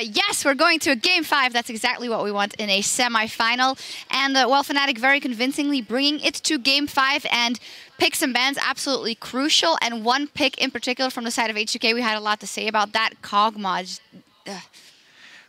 Yes, we're going to a Game 5. That's exactly what we want in a semi-final. And, well, Fnatic very convincingly bringing it to Game 5. And picks and bans absolutely crucial. And one pick in particular from the side of H2K, we had a lot to say about that. Kog'Maw.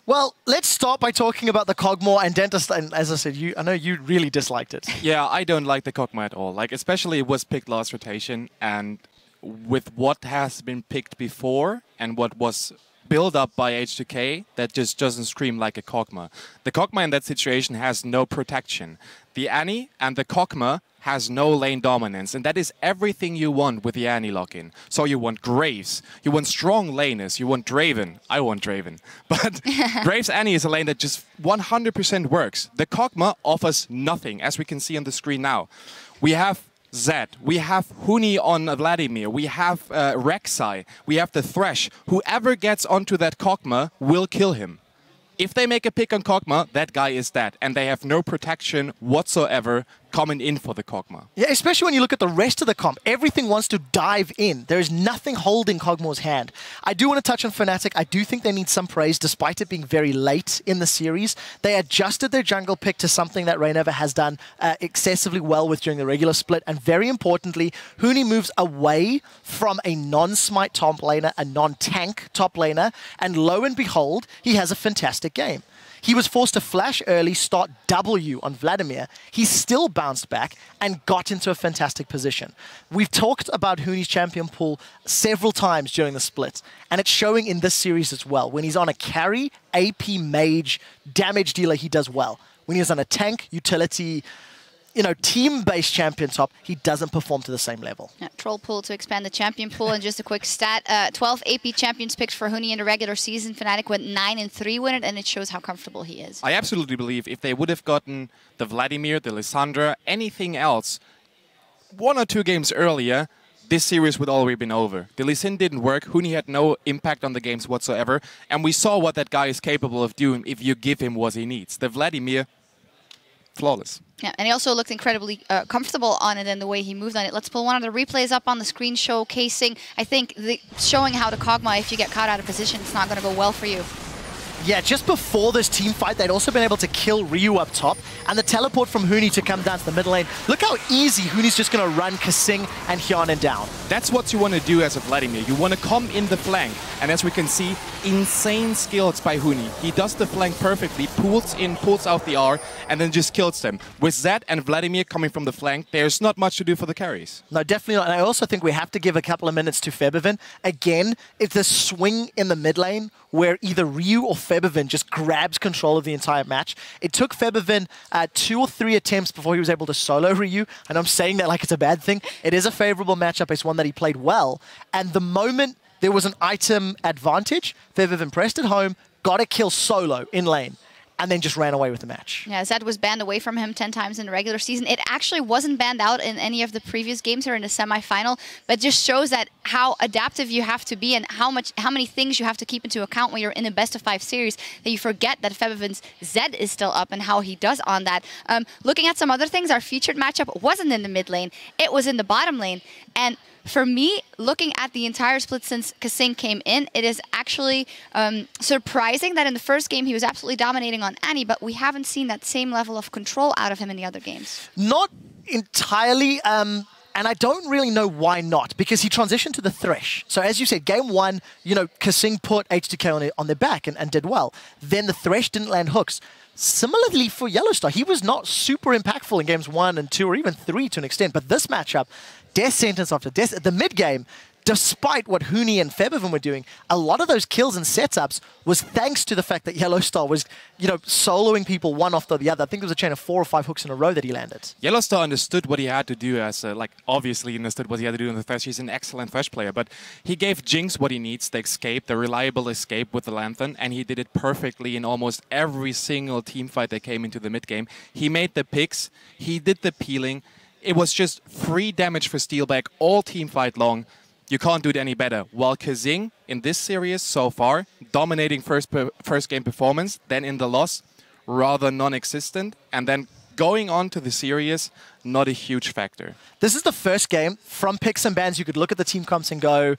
Well, let's start by talking about the Kog'Maw and Dentist. And as I said, I know you really disliked it. Yeah, I don't like the Kog'Maw at all. Like, especially it was picked last rotation, and with what has been picked before and what was built up by H2K, that just doesn't scream like a Kog'Maw. The Kog'Maw in that situation has no protection. The Annie and the Kog'Maw has no lane dominance, and that is everything you want with the Annie lock-in. So you want Graves, you want strong laners, you want Draven. I want Draven. But Graves Annie is a lane that just 100% works. The Kog'Maw offers nothing, as we can see on the screen now. We have Zed, we have Huni on Vladimir, we have Rek'Sai, we have the Thresh. Whoever gets onto that Kog'Maw will kill him. If they make a pick on Kog'Maw, that guy is dead, and they have no protection whatsoever coming in for the Kog'Maw. Yeah, especially when you look at the rest of the comp. Everything wants to dive in. There is nothing holding Kog'Maw's hand. I do want to touch on Fnatic. I do think they need some praise, despite it being very late in the series. They adjusted their jungle pick to something that Reignover has done excessively well with during the regular split. And very importantly, Huni moves away from a non-smite top laner, a non-tank top laner, and lo and behold, he has a fantastic game. He was forced to flash early, start W on Vladimir. He still bounced back and got into a fantastic position. We've talked about Huni's champion pool several times during the split, and it's showing in this series as well. When he's on a carry, AP, mage, damage dealer, he does well. When he's on a tank, utility, team-based champion top, he doesn't perform to the same level. Yeah, troll pool to expand the champion pool. And just a quick stat, 12 AP champions picked for Huni in the regular season. Fnatic went 9-3 with it, and it shows how comfortable he is. I absolutely believe if they would have gotten the Vladimir, the Lissandra, anything else, 1 or 2 games earlier, this series would already been over. The Lee Sin didn't work, Huni had no impact on the games whatsoever, and we saw what that guy is capable of doing if you give him what he needs. The Vladimir, flawless. Yeah, and he also looked incredibly comfortable on it and the way he moved on it. Let's pull one of the replays up on the screen showcasing, I think, showing how the Kog'Maw, if you get caught out of position, it's not going to go well for you. Yeah, just before this team fight, they'd also been able to kill Ryu up top, and the teleport from Huni to come down to the mid lane. Look how easy Huni's just going to run Kasing and Hyanin down. That's what you want to do as a Vladimir. You want to come in the flank, and as we can see, insane skills by Huni. He does the flank perfectly, pulls in, pulls out the R, and then just kills them. With Zed and Vladimir coming from the flank, there's not much to do for the carries. No, definitely not. And I also think we have to give a couple of minutes to Febiven. Again, it's a swing in the mid lane where either Ryu or Febiven just grabs control of the entire match. It took Febiven 2 or 3 attempts before he was able to solo Ryu, and I'm saying that like it's a bad thing. It is a favorable matchup. It's one that he played well, and the moment there was an item advantage, Febiven pressed it home, got a kill solo in lane, and then just ran away with the match. Yeah, Zed was banned away from him 10 times in the regular season. It actually wasn't banned out in any of the previous games or in the semi-final, but just shows that how adaptive you have to be and how many things you have to keep into account when you're in a best-of-5 series, that you forget that Febiven's Zed is still up and how he does on that. Looking at some other things, our featured matchup wasn't in the mid lane, it was in the bottom lane. And for me, looking at the entire split since Kasing came in, it is actually surprising that in the first game he was absolutely dominating on Annie, but we haven't seen that same level of control out of him in the other games. Not entirely, and I don't really know why not, because he transitioned to the Thresh. So as you said, game 1, Kasing put H2K on their back and did well. Then the Thresh didn't land hooks. Similarly for Yellowstar, he was not super impactful in games 1 and 2 or even 3 to an extent, but this matchup, death sentence after death, at the mid game, despite what Huni and Febiven were doing, a lot of those kills and setups was thanks to the fact that Yellowstar was, soloing people one after the other. I think there was a chain of 4 or 5 hooks in a row that he landed. Yellowstar understood what he had to do as, obviously understood what he had to do in the Thresh. He's an excellent Thresh player, but he gave Jinx what he needs, the escape, the reliable escape with the Lantern, and he did it perfectly in almost every single team fight that came into the mid game. He made the picks, he did the peeling. It was just free damage for Steelback all team fight long. You can't do it any better. While Kasing, in this series so far, dominating first game performance, then in the loss, rather non-existent, and then going on to the series, not a huge factor. This is the first game from picks and bans you could look at the team comps and go,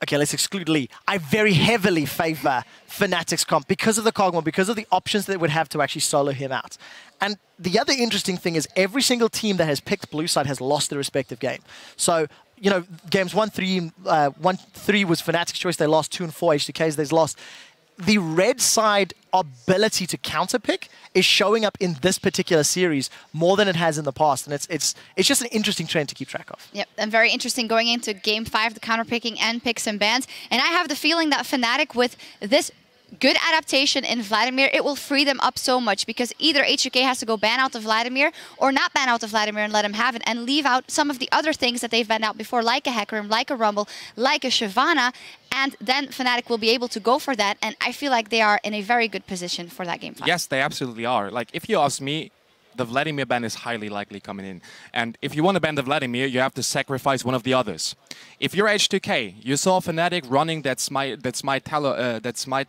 okay, let's exclude Lee. I very heavily favor Fnatic's comp because of the Kog'Maw, because of the options that it would have to actually solo him out. And the other interesting thing is every single team that has picked blue side has lost their respective game. So, you know, games 1-3 was Fnatic's choice. They lost 2 and 4 H2Ks. They've lost. The red side ability to counterpick is showing up in this particular series more than it has in the past, and it's just an interesting trend to keep track of. Yep, and very interesting going into Game 5, the counterpicking and picks and bans. And I have the feeling that Fnatic, with this good adaptation in Vladimir, it will free them up so much, because either H2K has to go ban out of Vladimir or not ban out of Vladimir and let him have it and leave out some of the other things that they've banned out before, like a Hecarim, like a Rumble, like a Shyvana, and then Fnatic will be able to go for that, and I feel like they are in a very good position for that Game 5. Yes, they absolutely are. Like, if you ask me, the Vladimir ban is highly likely coming in. And if you want to ban the Vladimir, you have to sacrifice one of the others. If you're H2K, you saw Fnatic running that Smite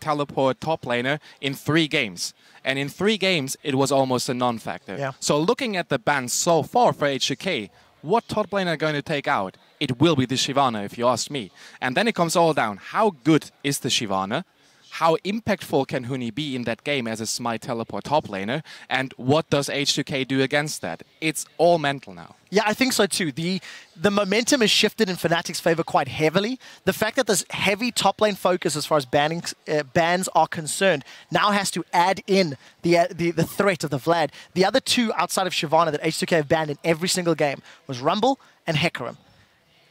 teleport top laner in 3 games. And in 3 games, it was almost a non-factor. Yeah. So looking at the bans so far for H2K, what top laner are going to take out? It will be the Shyvana, if you ask me. And then it comes all down. How good is the Shyvana? How impactful can Huni be in that game as a Smite teleport top laner? And what does H2K do against that? It's all mental now. Yeah, I think so too. The momentum has shifted in Fnatic's favor quite heavily. The fact that there's heavy top lane focus as far as bans are concerned now has to add in the threat of the Vlad. The other 2 outside of Shyvana that H2K have banned in every single game was Rumble and Hecarim.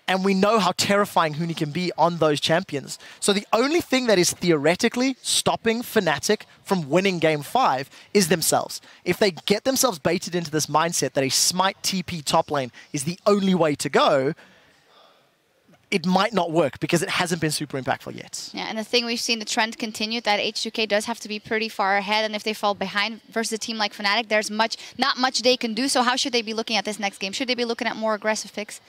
And we know how terrifying Huni can be on those champions. So the only thing that is theoretically stopping Fnatic from winning Game 5 is themselves. If they get themselves baited into this mindset that a Smite TP top lane is the only way to go, it might not work because it hasn't been super impactful yet. Yeah, and the thing we've seen the trend continue, that H2K does have to be pretty far ahead, and if they fall behind versus a team like Fnatic, there's not much they can do. So how should they be looking at this next game? Should they be looking at more aggressive picks?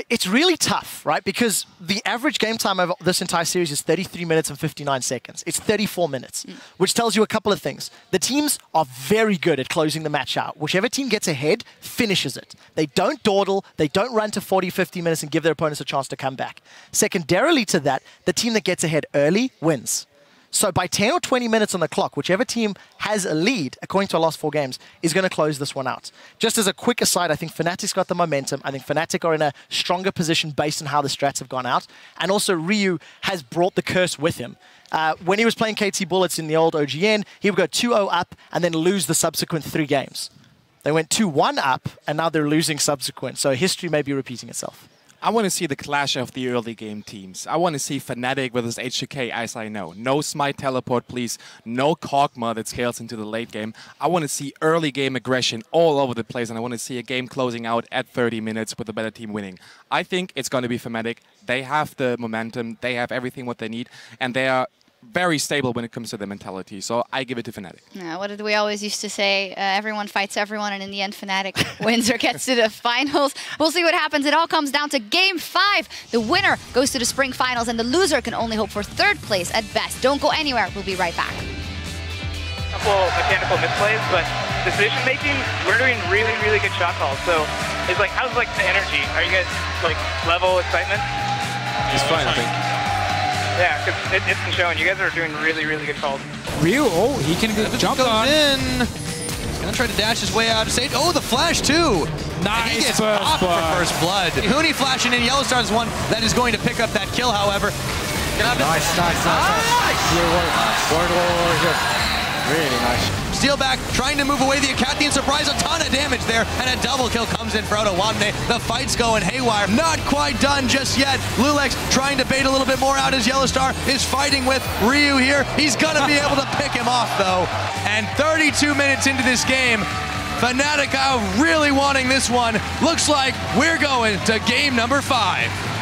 It's really tough, right? Because the average game time over this entire series is 33 minutes and 59 seconds. It's 34 minutes, which tells you a couple of things. The teams are very good at closing the match out. Whichever team gets ahead finishes it. They don't dawdle. They don't run to 40, 50 minutes and give their opponents a chance to come back. Secondarily to that, the team that gets ahead early wins. So by 10 or 20 minutes on the clock, whichever team has a lead, according to our last 4 games, is going to close this one out. Just as a quick aside, I think Fnatic's got the momentum. I think Fnatic are in a stronger position based on how the strats have gone out. And also Ryu has brought the curse with him. When he was playing KT Bullets in the old OGN, he would go 2-0 up and then lose the subsequent 3 games. They went 2-1 up, and now they're losing subsequent. So history may be repeating itself. I want to see the clash of the early game teams. I want to see Fnatic versus H2K, as I know. No Smite teleport, please. No Kog'Maw that scales into the late game. I want to see early game aggression all over the place, and I want to see a game closing out at 30 minutes with the better team winning. I think it's going to be Fnatic. They have the momentum. They have everything what they need, and they are very stable when it comes to their mentality. So I give it to Fnatic. Yeah, what did we always used to say? Everyone fights everyone, and in the end, Fnatic wins or gets to the finals. We'll see what happens. It all comes down to Game 5. The winner goes to the spring finals, and the loser can only hope for 3rd place at best. Don't go anywhere. We'll be right back. Couple mechanical misplays, but decision making, we're doing really, really good shot calls. So it's like, how's like the energy? Are you guys like level excitement? It's fine, I think. Yeah, because it's been showing. You guys are doing really, really good calls. Ryu, oh, he can jump on. In. He's gonna try to dash his way out of stage. Oh, the flash too. Nice. He gets first popped for first blood. Huni flashing in. Yellowstar's one that is going to pick up that kill, however. Nice. Really nice. Steal back, trying to move away the Acathian surprise, a ton of damage there, and a double kill comes in for Otawande. The fight's going haywire. Not quite done just yet. Lulex trying to bait a little bit more out as Yellowstar is fighting with Ryu here. He's gonna be able to pick him off though. And 32 minutes into this game, Fnatic really wanting this one. Looks like we're going to game number 5.